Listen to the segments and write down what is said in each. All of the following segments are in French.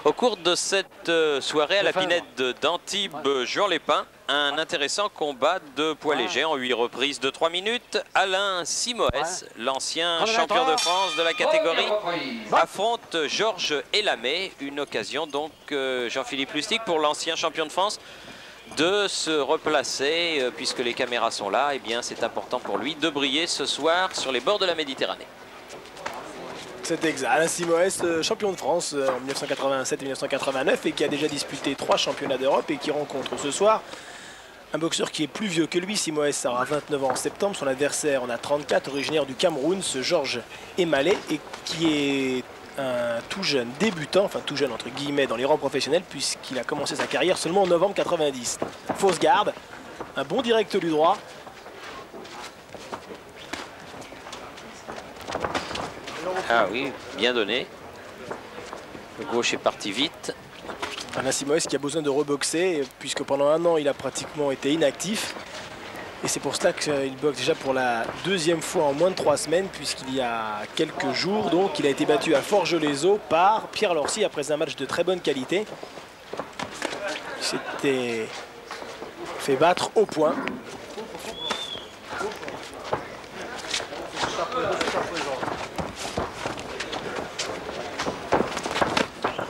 Au cours de cette soirée à la Pinède d'Antibes, Juan-les-Pins, un intéressant combat de poids léger en 8 reprises de 3 minutes. Alain Simoès, l'ancien champion de France de la catégorie, affronte Georges Elamé. Une occasion donc, Jean-Philippe Lustig, pour l'ancien champion de France de se replacer, puisque les caméras sont là. Et bien c'est important pour lui de briller ce soir sur les bords de la Méditerranée. C'est exact. Alain Simoès, champion de France en 1987 et 1989 et qui a déjà disputé 3 championnats d'Europe et qui rencontre ce soir un boxeur qui est plus vieux que lui. Simoès aura 29 ans en septembre. Son adversaire en a 34, originaire du Cameroun, ce Georges Emalé, et qui est un tout jeune débutant, enfin tout jeune entre guillemets dans les rangs professionnels, puisqu'il a commencé sa carrière seulement en novembre 90. Fausse garde, un bon direct du droit. Ah oui, bien donné. Le gauche est parti vite. Alain Simoès qui a besoin de reboxer, puisque pendant un an, il a pratiquement été inactif. Et c'est pour cela qu'il boxe déjà pour la 2e fois en moins de 3 semaines, puisqu'il y a quelques jours, donc, il a été battu à Forges-les-Eaux par Pierre Lorcy après un match de très bonne qualité. Il s'était fait battre au point.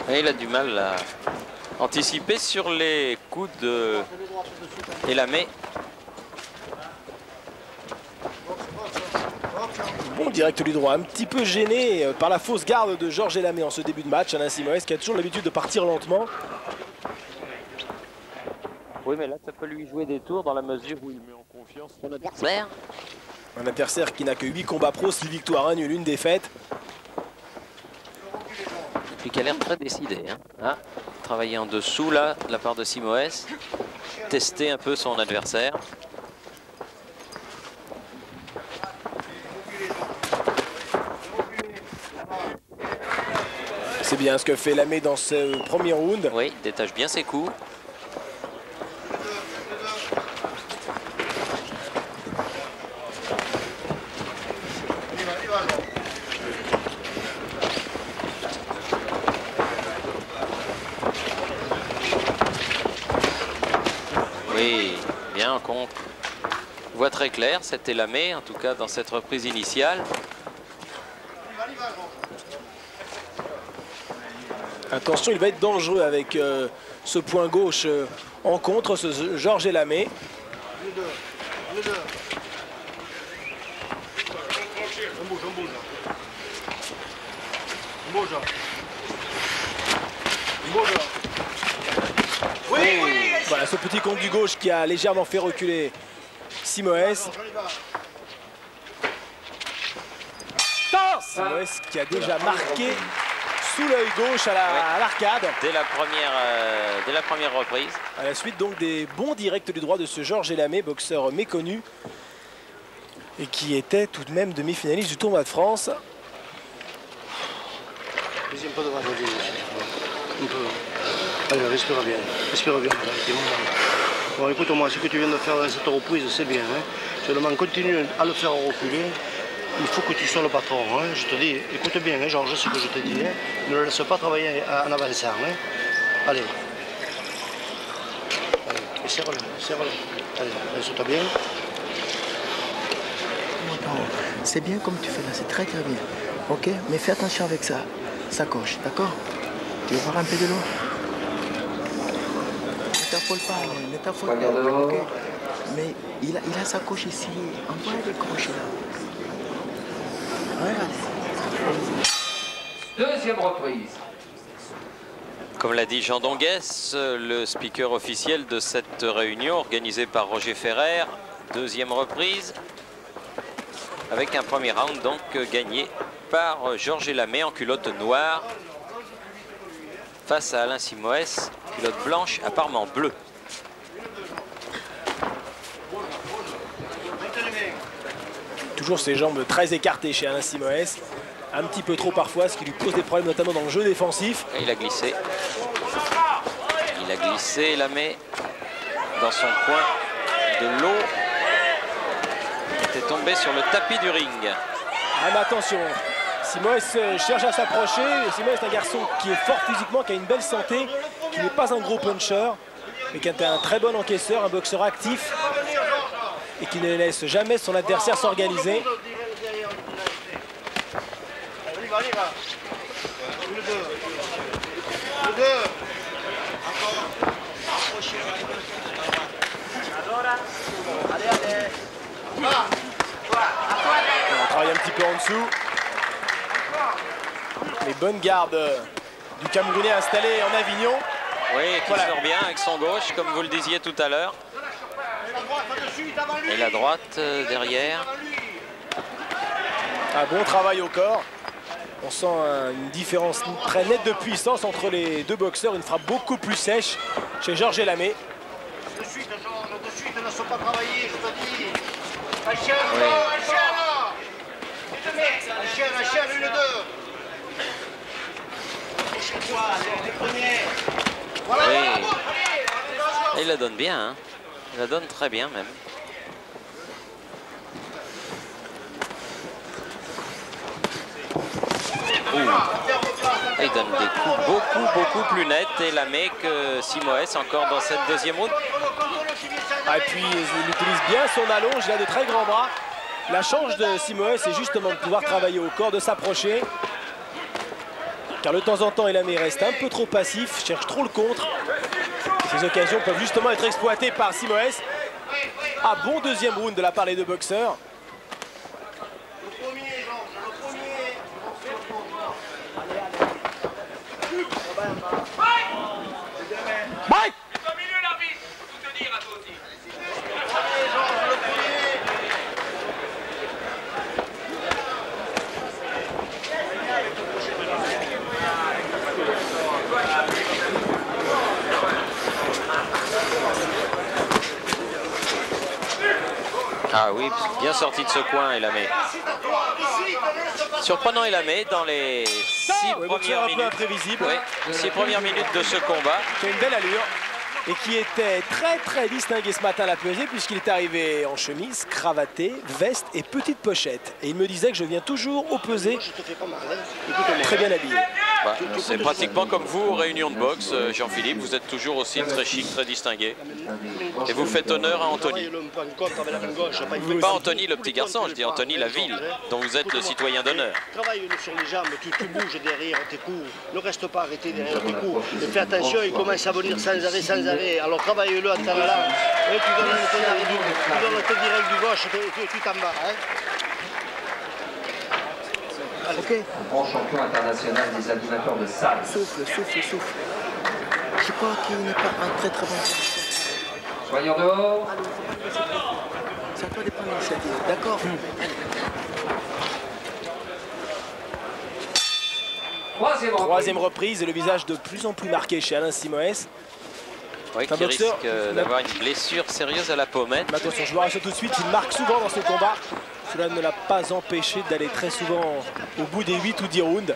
Et il a du mal à anticiper sur les coups de Elamé. Bon direct du droit, un petit peu gêné par la fausse garde de Georges Elamé en ce début de match. Alain Simoès qui a toujours l'habitude de partir lentement. Oui, mais là ça peut lui jouer des tours dans la mesure où il met en confiance son adversaire. Un adversaire qui n'a que 8 combats pro, 6 victoires, 1 nul, 1 défaite. Et qui a l'air très décidé. Hein. Ah, travailler en dessous là, de la part de Simoès. Tester un peu son adversaire. C'est bien ce que fait Elamé dans ce premier round. Oui, il détache bien ses coups. Oui, bien contre. On voit très clair, c'était Elamé, en tout cas dans cette reprise initiale. Attention, il va être dangereux avec ce point gauche en contre, ce Georges Elamé. Voilà ce petit contre du gauche qui a légèrement fait reculer Simoès. Simoès qui a déjà marqué sous l'œil gauche à l'arcade. Dès la première reprise. À la suite donc des bons directs du droit de ce Georges Elamé, boxeur méconnu et qui était tout de même demi-finaliste du tournoi de France. Deuxième pas devant, un peu. Allez, respire bien. Respire bien. Bon, écoute-moi, ce que tu viens de faire dans cette reprise, c'est bien. Hein. Seulement, continue à le faire reculer. Il faut que tu sois le patron. Hein. Je te dis, écoute bien, hein, Georges, ce que je te dis. Hein. Ne le laisse pas travailler en avançant. Hein. Allez. Allez, et serre-le, serre-le. Allez, laisse-toi bien. C'est bien comme tu fais là, c'est très très bien. Ok, mais fais attention avec ça. Ça coche, d'accord? Tu veux voir un peu de l'eau? Ne t'affole pas, ne t'affole pas. Okay. Mais il a sa coche ici. Envoie les crochets là. Voilà. Deuxième reprise. Comme l'a dit Jean Donguès, le speaker officiel de cette réunion organisée par Roger Ferrer. Deuxième reprise. Avec un premier round donc gagné par Georges Elamé en culotte noire face à Alain Simoès, culotte blanche apparemment bleue. Toujours ses jambes très écartées chez Alain Simoès, un petit peu trop parfois, ce qui lui pose des problèmes notamment dans le jeu défensif. Et il a glissé. Il a glissé Elamé dans son coin de l'eau. Il était tombé sur le tapis du ring. Ah, mais attention, Simoes cherche à s'approcher. Simoes est un garçon qui est fort physiquement, qui a une belle santé, qui n'est pas un gros puncher, mais qui est un très bon encaisseur, un boxeur actif et qui ne laisse jamais son adversaire s'organiser. On travaille un petit peu en dessous. Les bonnes gardes du Camerounais installé en Avignon. Oui, qui sort bien avec son gauche, comme vous le disiez tout à l'heure. Et la droite derrière. Un bon travail au corps. On sent une différence très nette de puissance entre les deux boxeurs. Une frappe beaucoup plus sèche chez Georges Elamé. De suite, Georges, de suite, ne laisse pas travailler, je te dis. Un chien, une, deux. Oui. Et il la donne bien, hein. Il la donne très bien même. Et il donne des coups beaucoup plus nets et Elamé que Simoes encore dans cette deuxième round. Et puis il utilise bien son allonge, il a de très grands bras. La chance de Simoes, c'est justement de pouvoir travailler au corps, de s'approcher. Car de temps en temps, Elamé reste un peu trop passif, cherche trop le contre. Et ces occasions peuvent justement être exploitées par Simoes. Ah, bon deuxième round de la part des deux boxeurs. Mike! Ah oui, bien sorti de ce coin Elamé. Surprenant Elamé dans les 6 premières minutes. Un peu imprévisible. Oui, 6 premières minutes de ce combat. Qui a une belle allure et qui était très distingué ce matin à la pesée puisqu'il est arrivé en chemise, cravaté, veste et petite pochette. Et il me disait que je viens toujours au pesé très bien habillé. Bah, c'est pratiquement comme vous aux réunions de boxe, Jean-Philippe, vous êtes toujours aussi très chic, très distingué. Et vous faites honneur à Anthony. Pas Anthony le petit garçon, je dis Anthony la ville, dont vous êtes le citoyen d'honneur. Travaille sur les jambes, tu bouges derrière tes coups, ne reste pas arrêté derrière tes coups. Et fais attention, il commence à venir sans arrêt. Alors travaille-le en temps là, et tu donnes le taux direct du gauche, tu t'en vas. Hein. Ok. Grand champion international des animateurs de salle. Souffle. Je crois qu'il n'est pas un très bon. Soyons dehors. C'est à toi de prendre l'initiative, d'accord? Troisième reprise et le visage de plus en plus marqué chez Alain Simoes. Oui, qui risque d'avoir une blessure sérieuse à la pommette. Mais attention, je vous rassure tout de suite, il marque souvent dans ce combat. Cela ne l'a pas empêché d'aller très souvent au bout des 8 ou 10 rounds.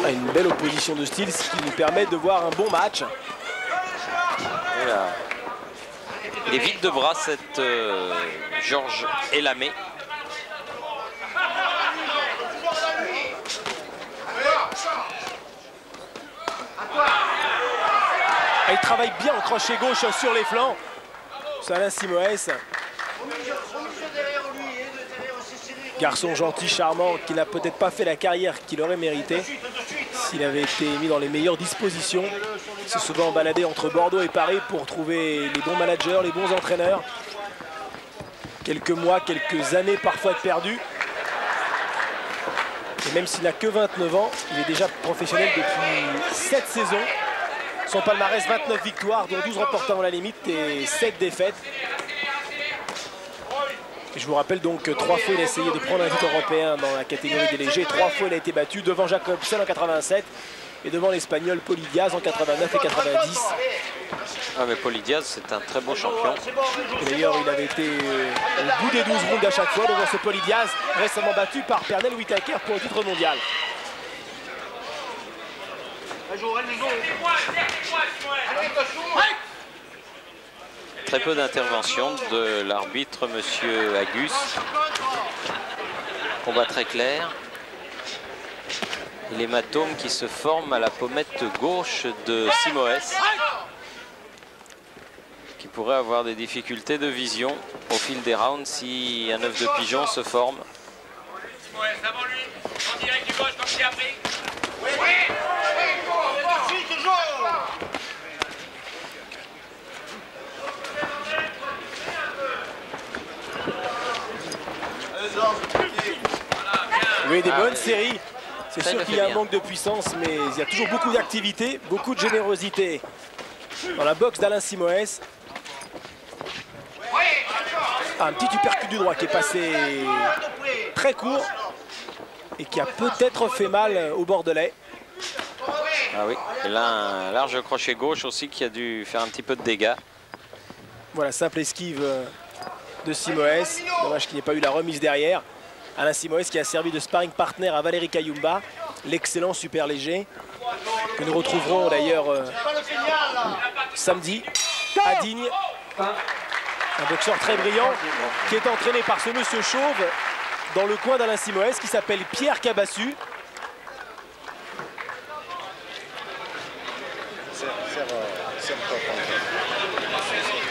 Une belle opposition de style, ce qui nous permet de voir un bon match. Voilà. Il est vite de bras cette Georges Elamé. Il travaille bien en crochet gauche sur les flancs. C'est Alain Simoes. Garçon gentil, charmant, qui n'a peut-être pas fait la carrière qu'il aurait mérité s'il avait été mis dans les meilleures dispositions. Il s'est souvent baladé entre Bordeaux et Paris pour trouver les bons managers, les bons entraîneurs. Quelques mois, quelques années parfois perdues. Et même s'il n'a que 29 ans, il est déjà professionnel depuis 7 saisons. Son palmarès, 29 victoires, dont 12 remportés à la limite et 7 défaites. Et je vous rappelle donc que 3 fois il a essayé de prendre un titre européen dans la catégorie des légers. 3 fois il a été battu devant Jacobsen en 87 et devant l'Espagnol Polidiaz en 89 et 90. Ah mais Polidiaz c'est un très beau champion. D'ailleurs il avait été au bout des 12 rounds à chaque fois devant ce Polidiaz, récemment battu par Pernell Whitaker pour le titre mondial. très peu d'intervention de l'arbitre, monsieur Agus. Combat très clair. Et l'hématome qui se forme à la pommette gauche de Simoes, qui pourrait avoir des difficultés de vision au fil des rounds si un œuf de pigeon se forme. Avant lui, en direct du gauche comme j'ai appris. Oui, Oui, des bonnes séries. C'est sûr qu'il y a un manque de puissance, mais il y a toujours beaucoup d'activité, beaucoup de générosité dans la boxe d'Alain Simoes. Un petit uppercut du droit qui est passé très court et qui a peut-être fait mal au Bordelais. Ah oui, et là un large crochet gauche aussi qui a dû faire un petit peu de dégâts. Voilà, simple esquive de Simoes. Dommage qu'il n'y ait pas eu la remise derrière. Alain Simoes qui a servi de sparring partner à Valérie Kayumba, l'excellent super léger, que nous retrouverons d'ailleurs samedi à Digne. Un boxeur très brillant qui est entraîné par ce monsieur chauve dans le coin d'Alain Simoes qui s'appelle Pierre Cabassu.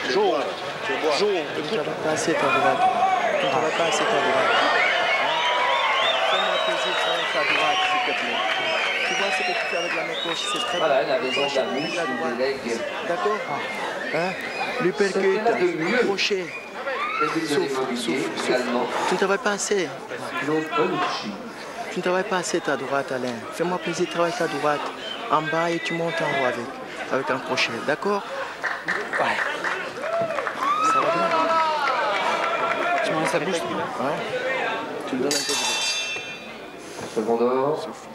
Jo, tu ne vas pas assez ta droite. Tu ne vas pas assez ta droite. Fais-moi plaisir, ta droite, s'il te plaît. Tu vois ce que tu fais avec la main gauche, c'est très Voilà, bien. la maison de la mouche, droite. une délègue. D'accord, hein? L'uppercut, crochet. Souffle. Tu ne travailles pas assez. Tu ne travailles pas assez ta droite, Alain. Fais-moi plaisir, travaille ta droite en bas et tu montes en haut avec un crochet. D'accord? Ouais. Ça va bien? Tu vois, ça bouge? Ouais. Tu me donnes un peu de... Secondo. Souffle.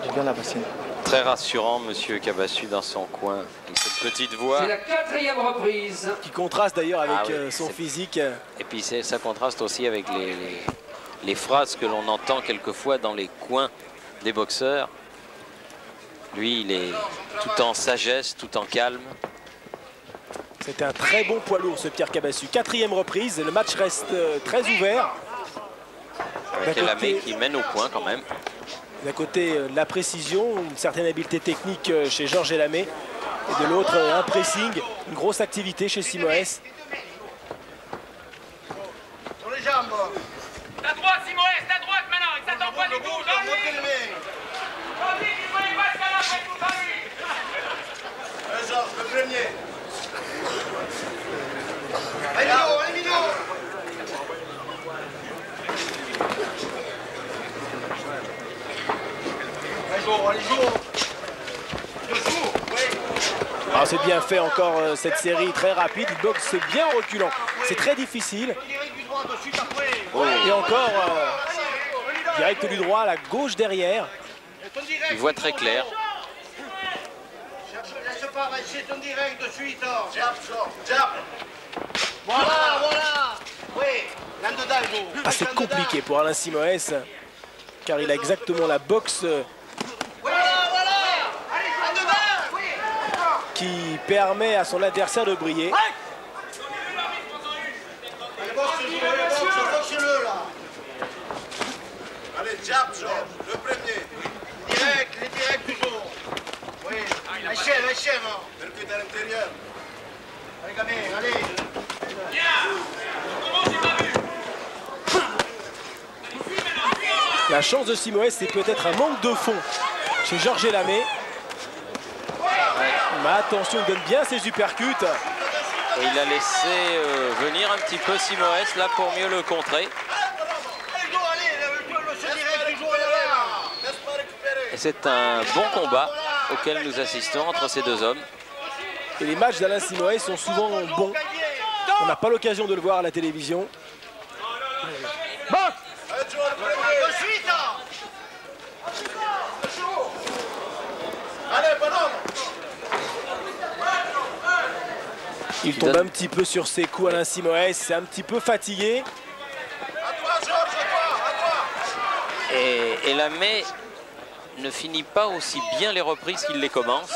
J'ai bien la bassine. Très rassurant, monsieur Cabassu dans son coin, avec cette petite voix. C'est la 4e reprise. Qui contraste d'ailleurs avec oui, son physique. Et puis ça contraste aussi avec les phrases que l'on entend quelquefois dans les coins des boxeurs. Lui, il est tout en sagesse, tout en calme. C'était un très bon poids lourd ce Pierre Cabassu. 4e reprise, le match reste très ouvert. Avec Elamé qui mène au point quand même. D'un côté, la précision, une certaine habileté technique chez Georges Elamé. Et de l'autre, un pressing, une grosse activité chez Simoes. Sur les jambes. Ta droite, Simoes, ta droite maintenant, il s'attend pas du tout, dans lui. Vas-y, il faut les passer à la fin, tout dans lui. Georges, le premier. Allez, Mino. Allez, joue. Alors c'est bien fait encore cette série très rapide. Il boxe bien en reculant. C'est très difficile. Et encore direct du droit à la gauche derrière. Il voit très clair. Laisse pas, va essayer ton direct de suite. Jab. Voilà. Oui, là dedans, Assez compliqué pour Alain Simoes, car il a exactement la boxe qui permet à son adversaire de briller. Boxe-le là. Allez, jab, Georges, le premier. Les directs toujours. Oui, la chaîne. Percute à l'intérieur. Allez, gamin, allez. La chance de Simoes, c'est peut-être un manque de fond chez Georges Elamé. Mais attention, il donne bien ses uppercuts. Et il a laissé venir un petit peu Simoes là pour mieux le contrer. Et c'est un bon combat auquel nous assistons entre ces deux hommes. Et les matchs d'Alain Simoes sont souvent bons. On n'a pas l'occasion de le voir à la télévision. Il tombe un petit peu sur ses coups, Alain Simoes. C'est un petit peu fatigué. Et Elamé ne finit pas aussi bien les reprises qu'il les commence.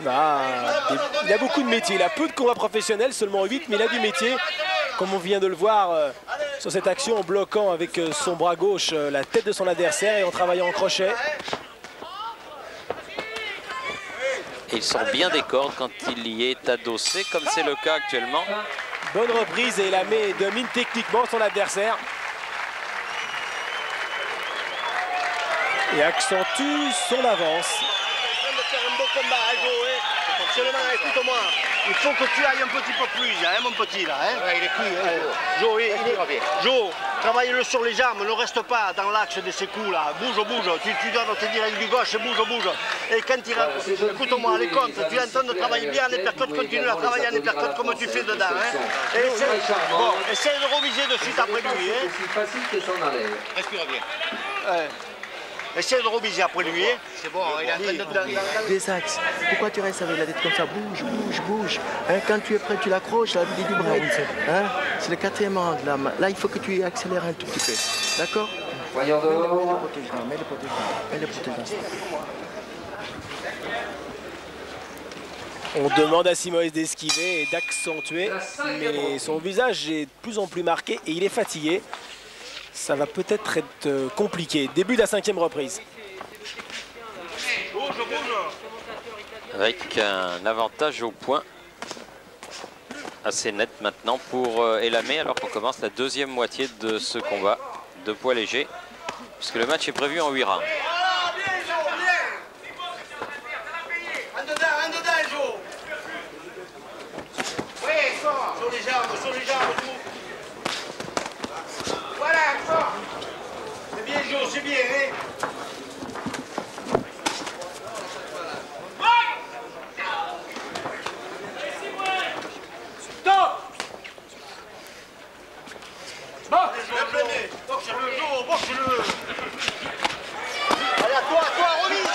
Il a beaucoup de métiers. Il a peu de combats professionnels, seulement 8, mais il a du métier. Comme on vient de le voir sur cette action en bloquant avec son bras gauche la tête de son adversaire et en travaillant en crochet. Et il sort bien des cordes quand il y est adossé, comme c'est le cas actuellement. Bonne reprise et Elamé domine techniquement son adversaire. Et accentue son avance. Seulement, écoute-moi, il faut que tu ailles un petit peu plus, hein, mon petit, là. Hein. Ouais, il est cuit, hein. Jo, travaille-le sur les jambes, ne reste pas dans l'axe de ces coups, là. Bouge, tu donnes tes directs du gauche, bouge. Et quand il rentre, écoute-moi, les comptes, tu es en train de travailler bien en uppercut, continue à travailler en uppercut comme tu fais dedans. Hein. Et essaie de reviser de suite après lui. Hein. C'est facile que s'en allait. Respire bien. Ouais. Essaye de reviser après lui. Hein. C'est bon, il est en train de... Des axes. Pourquoi tu restes avec la tête comme ça? Bouge. Hein, quand tu es prêt, tu l'accroches, la vidéo du break. Hein, c'est le 4e round. Là, il faut que tu accélères un tout petit peu. D'accord? Voyons dehors. Mets les protèges. On demande à Simoes d'esquiver et d'accentuer, mais son visage est de plus en plus marqué et il est fatigué. Ça va peut-être être compliqué. Début de la 5e reprise. Avec un avantage au point assez net maintenant pour Elamé, alors qu'on commence la 2e moitié de ce combat de poids léger, puisque le match est prévu en 8 rounds. Sur les jambes, voilà, fort. C'est bien, Jo, c'est bien, hein. Stop. Boxe-le. Allez, à toi, remise.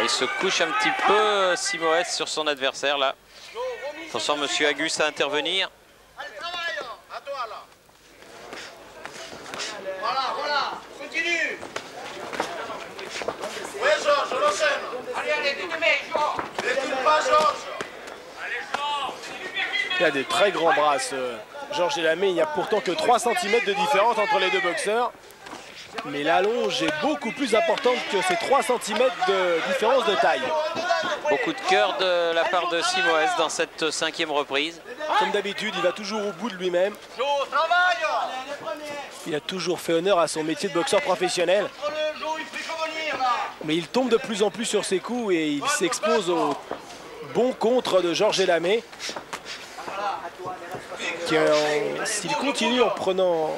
Il se couche un petit peu Simoes sur son adversaire là. Attention, monsieur Agus à intervenir. Allez, travaille, à toi là. Voilà, continue. Oui, Georges, on enchaîne. Allez, tu te mets, Georges. Décule pas, Georges. Il a des très grands bras, Georges Elamé. Il n'y a pourtant que 3 cm de différence entre les deux boxeurs. Mais l'allonge est beaucoup plus importante que ces 3 cm de différence de taille. Beaucoup de cœur de la part de Simoes dans cette 5e reprise. Comme d'habitude, il va toujours au bout de lui-même. Il a toujours fait honneur à son métier de boxeur professionnel. Mais il tombe de plus en plus sur ses coups et il s'expose au bon contre de Georges Elamé. S'il continue en prenant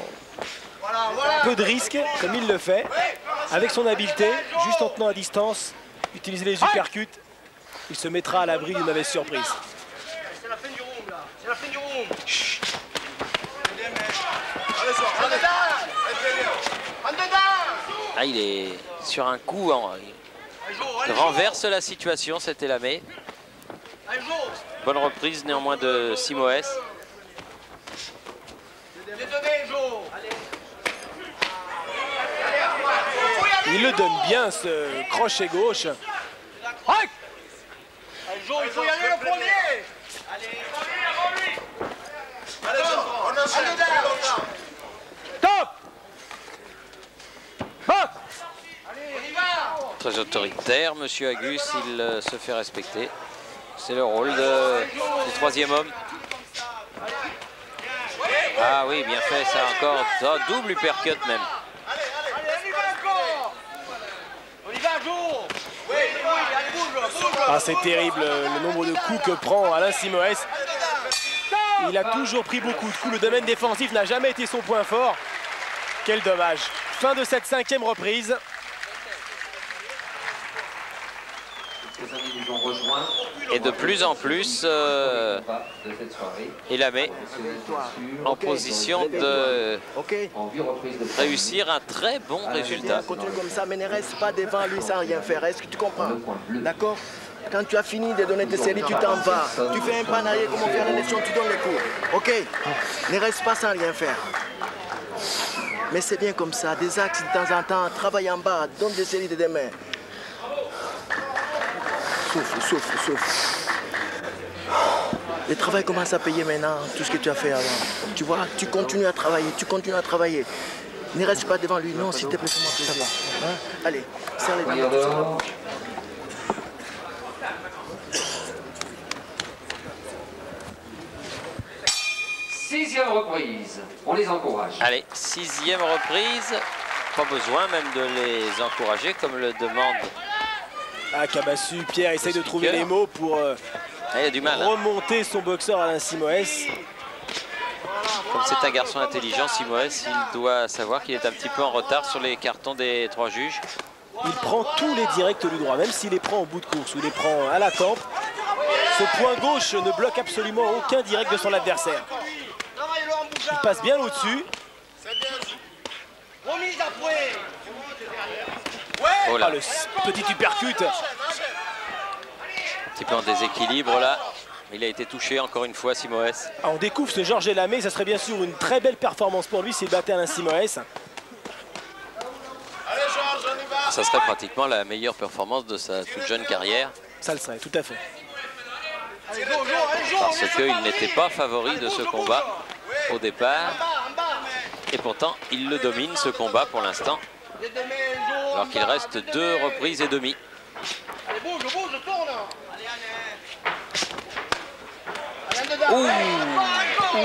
peu de risques, comme il le fait, avec son habileté, juste en tenant à distance, utiliser les uppercuts, il se mettra à l'abri d'une mauvaise surprise. C'est la fin du round là, c'est la fin du round. Ah, il est sur un coup, il renverse la situation, cet Elamé. Bonne reprise néanmoins de Simoes. Il le donne bien, ce crochet gauche. Il faut y aller le premier. Top. Très autoritaire, monsieur Agus, il se fait respecter. C'est le rôle du 3e homme. Ah oui, bien fait, ça encore. Oh, double uppercut même. Ah, c'est terrible le nombre de coups que prend Alain Simoes. Il a toujours pris beaucoup de coups. Le domaine défensif n'a jamais été son point fort. Quel dommage. Fin de cette 5e reprise. Et de plus en plus, Elamé en position de réussir un très bon résultat. Continue comme ça, mais ne reste pas devant lui sans rien faire. Est-ce que tu comprends? D'accord? Quand tu as fini de donner tes séries, tu t'en vas. Tu fais un pas en arrière, comme on fait à l'élection, tu donnes les coups. Ok? Ne reste pas sans rien faire. Mais c'est bien comme ça, des axes de temps en temps, travaille en bas, donne des séries de deux mains. Souffle, souffle, souffle. Le travail commence à payer maintenant, tout ce que tu as fait avant. Tu vois, tu continues à travailler, tu continues à travailler. Ne reste pas devant lui, non, s'il te plaît, fais-moi plaisir. Hein? Allez, serre les mains. Sixième reprise, on les encourage. Allez, 6e reprise. Pas besoin même de les encourager comme le demande. Ah, Kabassu, Pierre essaye de trouver les mots pour il a du mal, remonter son boxeur Alain Simoès. Comme c'est un garçon intelligent, Simoès, il doit savoir qu'il est un petit peu en retard sur les cartons des 3 juges. Il prend tous les directs du droit, même s'il les prend au bout de course ou les prend à la tempe. Ce point gauche ne bloque absolument aucun direct de son adversaire. Il passe bien au-dessus. Oh là. Ah, le petit uppercut. Un petit peu en déséquilibre là. Il a été touché encore une fois, Simoès. Ah, on découvre ce Georges Elamé, ça serait bien sûr une très belle performance pour lui s'il battait Alain Simoès. Ça serait pratiquement la meilleure performance de sa toute jeune carrière. Ça le serait, tout à fait. Parce qu'il n'était pas favori de ce combat au départ. Et pourtant, il le domine ce combat pour l'instant. Alors qu'il reste 2 reprises et demie. Ouh,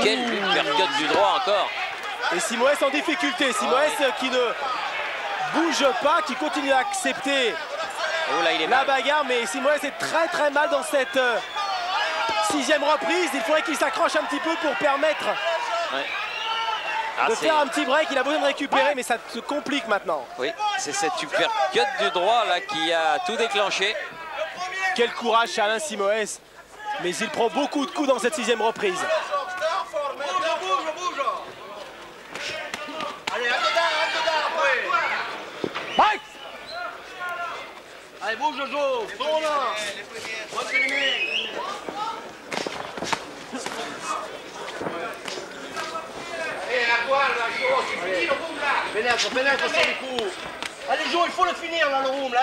quel uppercut du droit encore. Et Simoès en difficulté. Simoès qui ne bouge pas, qui continue à accepter Oh là, il est la mal. bagarre. Mais Simoès est très très mal dans cette 6e reprise. Il faudrait qu'il s'accroche un petit peu pour permettre de faire un petit break. Il a besoin de récupérer, mais ça se complique maintenant. Oui, c'est cet uppercut du droit là qui a tout déclenché. Quel courage chez Alain Simoès. Mais il prend beaucoup de coups dans cette 6e reprise. Allez, bouge, Jojo. Tourne. Monte les mains. La toile, la chose, c'est fini le room là. Pénètre sur les coups. Allez, Jo, il faut le finir là, le room là.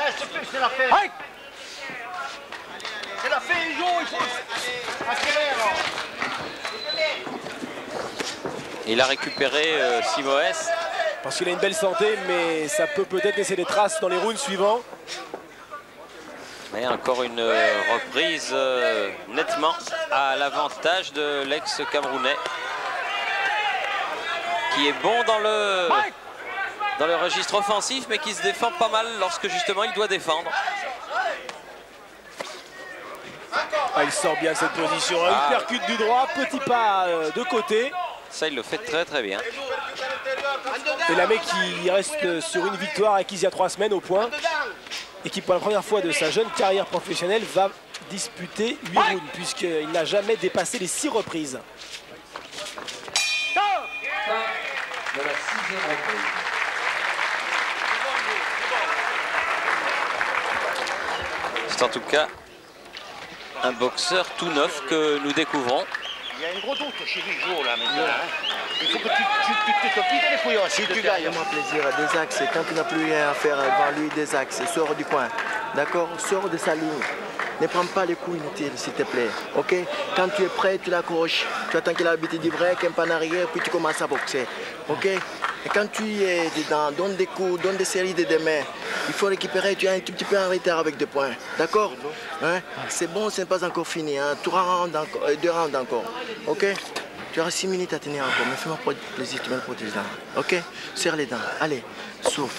C'est la fin. C'est la fin, Jo, il faut accélérer. Il a récupéré Simoès. Parce qu'il a une belle santé, mais ça peut peut-être laisser des traces dans les rounds suivants. Mais encore une reprise nettement à l'avantage de l'ex-Camerounais. Qui est bon dans le registre offensif, mais qui se défend pas mal lorsque justement il doit défendre. Ah, il sort bien de cette position. Un uppercut du droit, petit pas de côté. Ça, il le fait très très bien. Et la mec qui reste sur une victoire acquise il y a 3 semaines au point. Et qui pour la première fois de sa jeune carrière professionnelle va disputer 8 rounds. Puisqu'il n'a jamais dépassé les 6 reprises. De la 6e reprise. C'est en tout cas un boxeur tout neuf que nous découvrons. Il y a une grosse doute chez lui, Jo, là, maintenant. Il faut que tu te piques les couilles aussi. Tu gagnes. Fais-moi plaisir, des axes. Quand tu n'as plus rien à faire devant lui, des axes. Sors du coin. D'accord? Sors de sa ligne. Ne prends pas les coups inutiles, s'il te plaît. Ok? Quand tu es prêt, tu l'accroches. Tu attends qu'il a l'habitude du break, un pas en arrière, puis tu commences à boxer. Ok? Et quand tu es dedans, donne des coups, donne des séries de deux mains. Il faut récupérer, tu es un tout petit peu en retard avec 2 points. D'accord? Hein? C'est bon, ce n'est pas encore fini. Hein? 3 rounds encore, 2 rounds encore. Ok? Tu auras 6 minutes à tenir encore, mais fais-moi plaisir, tu me le protèges là. Ok? Serre les dents. Allez, souffle.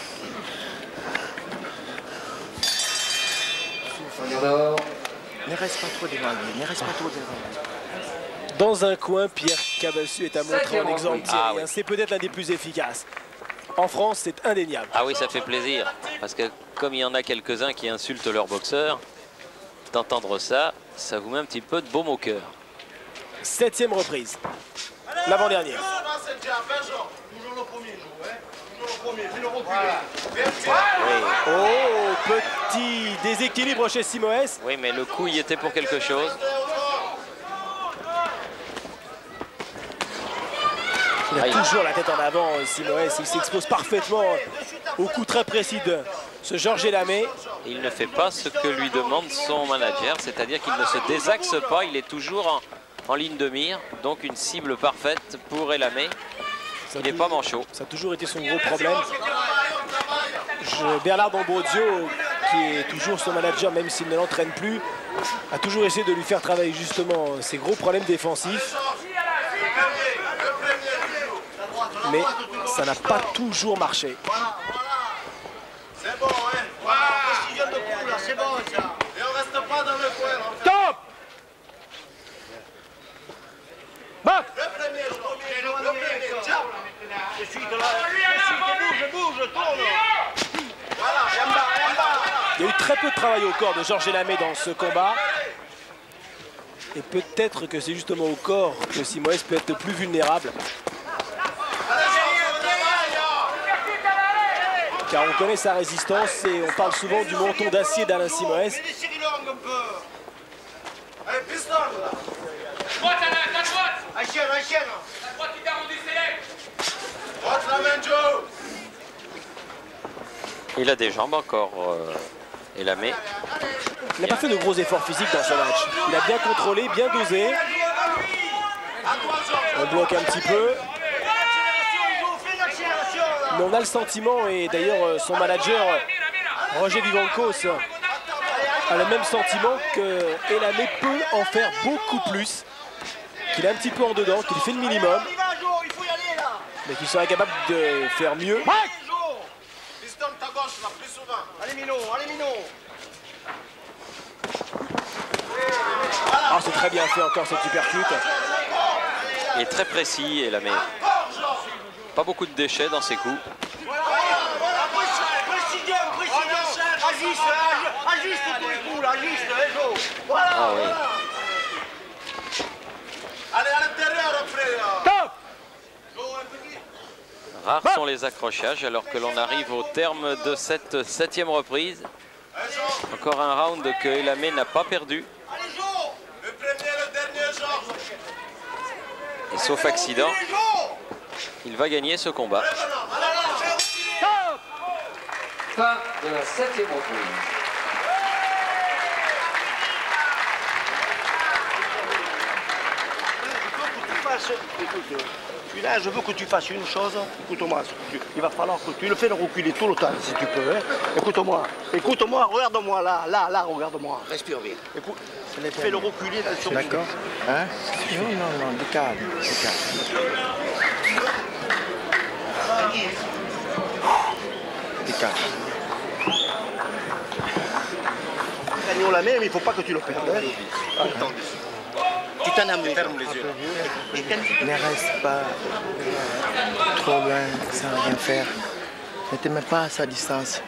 Ne reste pas trop devant lui, ne reste pas trop devant lui. Dans un coin, Pierre Kabassu est à montrer en exemple Ah oui. C'est peut-être l'un des plus efficaces. En France, c'est indéniable. Ah oui, ça fait plaisir. Parce que comme il y en a quelques-uns qui insultent leur boxeur, d'entendre ça, ça vous met un petit peu de baume au cœur. 7e reprise. L'avant-dernière. Oh, petit déséquilibre chez Simoès. Oui, mais le coup y était pour quelque chose. Il a toujours la tête en avant, Simoes. Il s'expose parfaitement au coup très précis de ce Georges Elamé. Il ne fait pas ce que lui demande son manager, c'est-à-dire qu'il ne se désaxe pas, il est toujours en ligne de mire, donc une cible parfaite pour Elamé. Il n'est pas manchot. Ça a toujours été son gros problème. Bernard D'Ambrosio, qui est toujours son manager, même s'il ne l'entraîne plus, a toujours essayé de lui faire travailler justement ses gros problèmes défensifs. Mais ça n'a pas toujours marché. C'est bon, hein? Voilà, précision de coup, là, c'est bon, ça. Et on reste pas dans le coin. Top! Bah! Le premier, tiens. Je suis de là. Je bouge, tourne. Voilà, Yamba. Il y a eu très peu de travail au corps de Georges Elamé dans ce combat. Et peut-être que c'est justement au corps que Simoes peut être le plus vulnérable. Car on connaît sa résistance et on parle souvent du menton d'acier d'Alain Simoes. Allez, piston, là. Droite, Alain, ta droite. Enchaîne. La droite qui t'arrondit ses lèvres. Droite, la main, Joe. Il a des jambes encore, Elamé. Il n'a pas fait de gros efforts physiques dans ce match. Il a bien contrôlé, bien dosé. On bloque un petit peu. Mais on a le sentiment, et d'ailleurs son manager Roger Vivancos a le même sentiment, que Elamé peut en faire beaucoup plus, qu'il est un petit peu en dedans, qu'il fait le minimum, mais qu'il serait capable de faire mieux. Piston ta gauche, là, plus souvent. Allez, Minon. Ah, c'est très bien fait encore cette uppercut. Il est très précis, Elamé. Pas beaucoup de déchets dans ses coups. Voilà, précision. Agisse tous les coups, là, agisse, Joe. Voilà. Ah oui. Allez, à l'intérieur, après. Top! Rares sont les accrochages alors que l'on arrive au terme de cette 7e reprise. Encore un round que Elamé n'a pas perdu. Allez, Joe. Le premier, le dernier, Georges. Et sauf accident, il va gagner ce combat. Fin de la 7e reprise. Écoute, là, je veux que tu fasses une chose. Écoute-moi, il va falloir que tu le fais reculer tout le temps, si tu peux. Hein. Écoute-moi, regarde-moi, là, regarde-moi. Respire bien. Écoute, fais-le reculer dans le survie. D'accord. Hein? Non, du calme. Gagnons la main, mais il ne faut pas que tu le perdes. Hein. Tu t'en as mis. Ferme les yeux. Ne reste pas trop loin sans rien faire. Ne te mets pas à sa distance.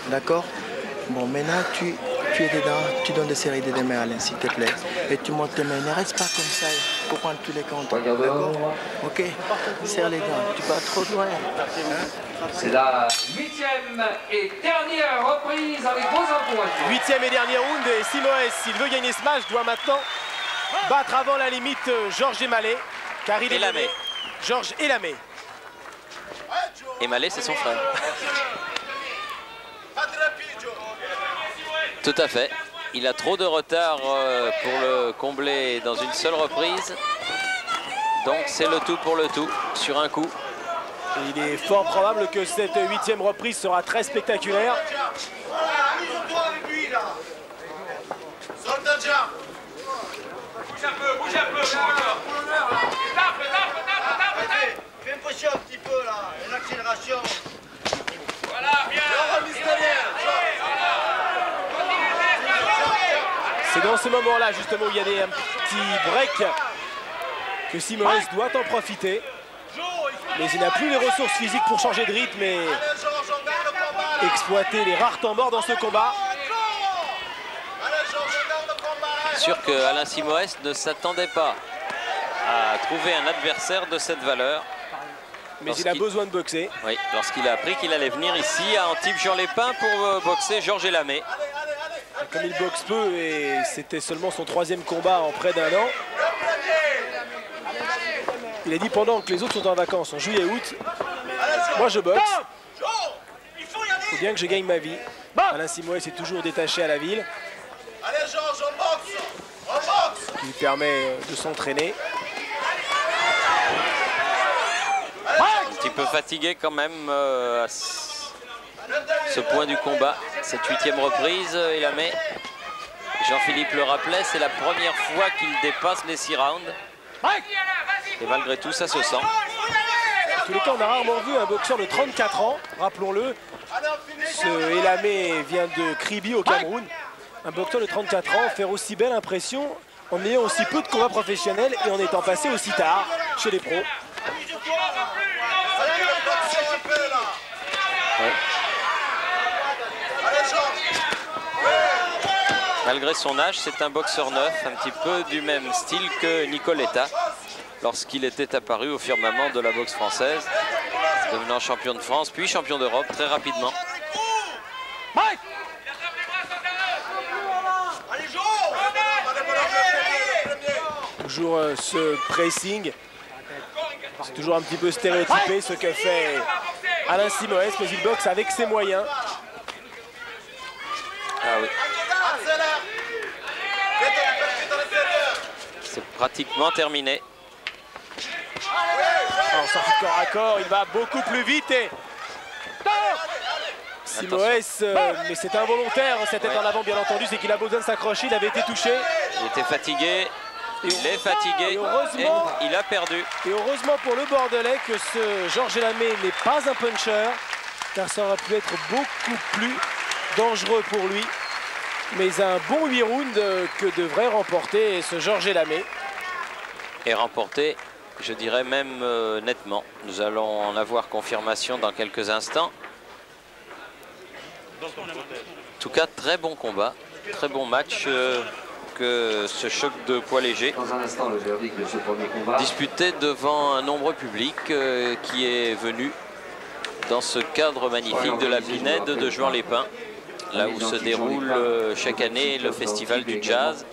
D'accord? Bon, maintenant tu es dedans, tu donnes des séries de mains à Alain, s'il te plaît. Et tu montes tes mains. Ne reste pas comme ça pour prendre tous les comptes. D'accord? Ok? Serre les gants. Tu vas trop loin. Hein? C'est la 8e et dernière reprise avec vos encouragements. 8e et dernier round, et Simoes, s'il veut gagner ce match, doit maintenant battre avant la limite Georges Elamé, car il est Elamé. Georges Elamé. Elamé, c'est son frère. Tout à fait. Il a trop de retard pour le combler dans une seule reprise. Donc c'est le tout pour le tout sur un coup. Et il est fort probable que cette 8e reprise sera très spectaculaire. Bouge un peu, bouge encore. Tape. Fais une pression un petit peu là, une accélération. Voilà, bien. C'est dans ce moment-là justement où il y a un petit break que Simoes doit en profiter. Mais il n'a plus les ressources physiques pour changer de rythme et exploiter les rares temps morts dans ce combat. C'est sûr que Alain Simoes ne s'attendait pas à trouver un adversaire de cette valeur. Mais il a besoin de boxer. Oui, lorsqu'il a appris qu'il allait venir ici à Antibes-Juan-les-Pins pour boxer Georges Elamé. Comme il boxe peu et c'était seulement son 3e combat en près d'un an. Il a dit pendant que les autres sont en vacances en juillet août, moi je boxe. Il faut bien que je gagne ma vie. Alain Simoes est toujours détaché à la ville. Allez Georges, on boxe. On boxe. Ce qui lui permet de s'entraîner. Un petit peu fatigué quand même à ce point du combat. Cette 8e reprise, il la met. Jean-Philippe le rappelait, c'est la première fois qu'il dépasse les 6 rounds. Et malgré tout, ça se sent. En tous les cas, on a rarement vu un boxeur de 34 ans, rappelons-le. Ce Elamé vient de Kribi au Cameroun. Un boxeur de 34 ans faire aussi belle impression en ayant aussi peu de combats professionnels et en étant passé aussi tard chez les pros. Ouais. Malgré son âge, c'est un boxeur neuf, un petit peu du même style que Nicoletta, lorsqu'il était apparu au firmament de la boxe française, devenant champion de France, puis champion d'Europe très rapidement. Toujours ce pressing, c'est toujours un petit peu stéréotypé ce que fait Alain Simoes, mais il boxe avec ses moyens. Ah oui. C'est pratiquement terminé. En sortie de corps à corps, il va beaucoup plus vite et... Simoes, mais c'est involontaire, sa tête en avant bien entendu, c'est qu'il a besoin de s'accrocher, il avait été touché. Il était fatigué, il est fatigué et il a perdu. Et heureusement pour le Bordelais que ce Georges Elamé n'est pas un puncher, car ça aurait pu être beaucoup plus dangereux pour lui. Mais un bon 8 rounds que devrait remporter ce Georges Elamé. Et remporté, je dirais même nettement. Nous allons en avoir confirmation dans quelques instants. En tout cas, très bon combat, très bon match que ce choc de poids léger. Dans un instant, le verdict de ce premier combat. Disputé devant un nombreux public qui est venu dans ce cadre magnifique de la Pinède de Juan-les-Pins, là où se déroule chaque année le festival du jazz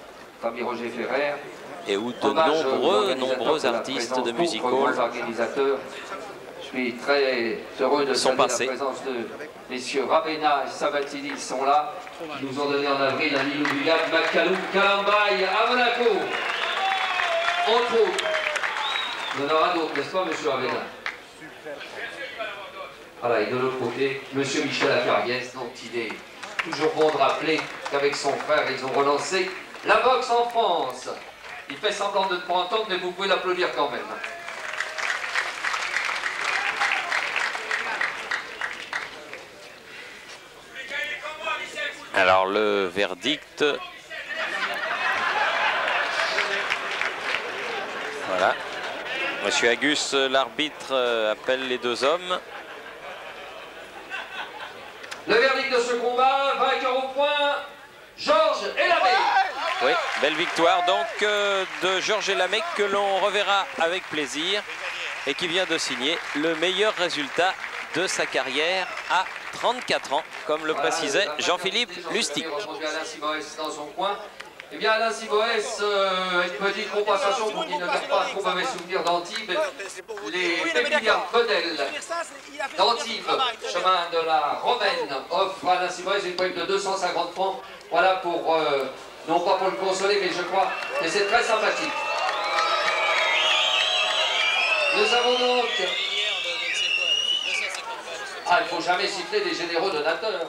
et où de nombreux artistes de music hall Je suis très heureux de saluer la présence de messieurs Ravena et Sabatini, ils sont là. Ils nous ont donné en avril un inoubliable Macaloum Kalambaye à Monaco. Entre autres. Il y en aura d'autres, n'est-ce pas, monsieur Ravena? Voilà, et de l'autre côté, monsieur Michel Acarguès, dont il est toujours bon de rappeler qu'avec son frère, ils ont relancé la boxe en France. Il fait semblant de ne pas entendre, mais vous pouvez l'applaudir quand même. Alors le verdict, voilà, monsieur Agus, l'arbitre, appelle les deux hommes. Le verdict de ce combat, vainqueur au point, Georges Elamé. Oui, belle victoire donc de Georges Elamé que l'on reverra avec plaisir et qui vient de signer le meilleur résultat de sa carrière à 34 ans, comme le précisait Jean-Philippe Lustig. Alain Simoes dans son coin. Eh bien, Alain Simoes, une petite compensation pour qu'il ne garde pas trop mauvais souvenirs d'Antibes. Les pépinières Bedel d'Antibes, chemin de la Romaine, offrent à Alain Simoes une prime de 250 francs. Voilà pour, non pas pour le consoler, mais je crois que c'est très sympathique. Nous avons donc... Ah, il ne faut jamais siffler des généreux donateurs.